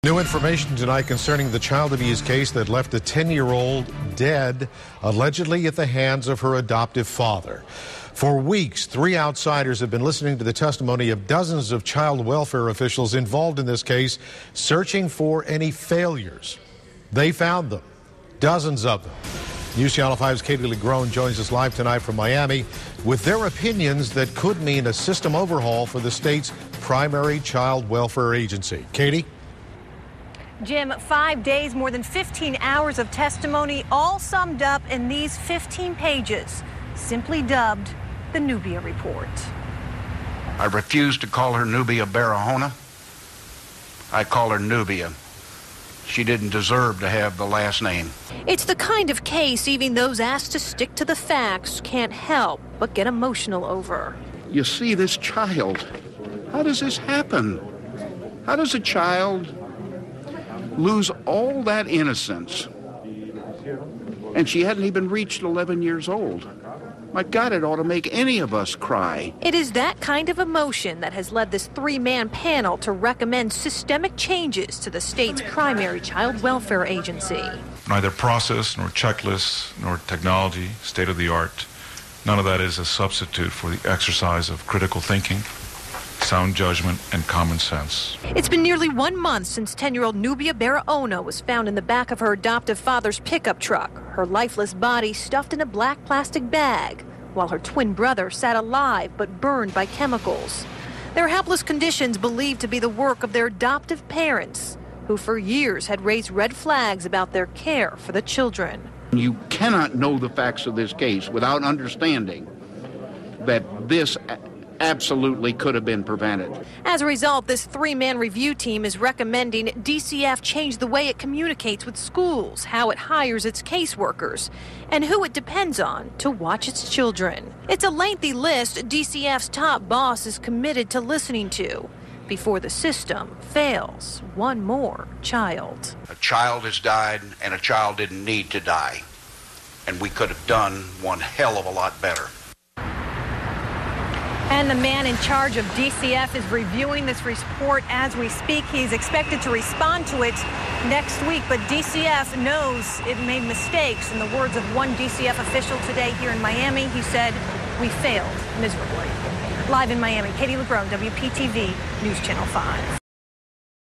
New information tonight concerning the child abuse case that left a 10-year-old dead, allegedly at the hands of her adoptive father. For weeks, 3 outsiders have been listening to the testimony of dozens of child welfare officials involved in this case, searching for any failures. They found them, dozens of them. News Channel 5's Katie LaGrone joins us live tonight from Miami with their opinions that could mean a system overhaul for the state's primary child welfare agency. Katie? Jim, 5 days, more than 15 hours of testimony, all summed up in these 15 pages, simply dubbed the Nubia Report. I refuse to call her Nubia Barahona. I call her Nubia. She didn't deserve to have the last name. It's the kind of case even those asked to stick to the facts can't help but get emotional over. You see, this child, how does this happen? How does a child lose all that innocence? And she hadn't even reached 11 years old. My God, it ought to make any of us cry. It is that kind of emotion that has led this 3-man panel to recommend systemic changes to the state's primary child welfare agency. Neither process, nor checklists, nor technology, state-of-the-art, none of that is a substitute for the exercise of critical thinking, sound judgment, and common sense. It's been nearly 1 month since 10-year-old Nubia Barahona was found in the back of her adoptive father's pickup truck, her lifeless body stuffed in a black plastic bag, while her twin brother sat alive but burned by chemicals. Their helpless conditions believed to be the work of their adoptive parents, who for years had raised red flags about their care for the children. You cannot know the facts of this case without understanding that this absolutely could have been prevented. As a result, this 3-man review team is recommending DCF change the way it communicates with schools, how it hires its caseworkers, and who it depends on to watch its children. It's a lengthy list DCF's top boss is committed to listening to before the system fails one more child. A child has died, and a child didn't need to die. And we could have done one hell of a lot better. And the man in charge of DCF is reviewing this report as we speak. He's expected to respond to it next week, but DCF knows it made mistakes. In the words of one DCF official today here in Miami, he said, "We failed miserably." Live in Miami, Katie LaGrone, WPTV News Channel 5.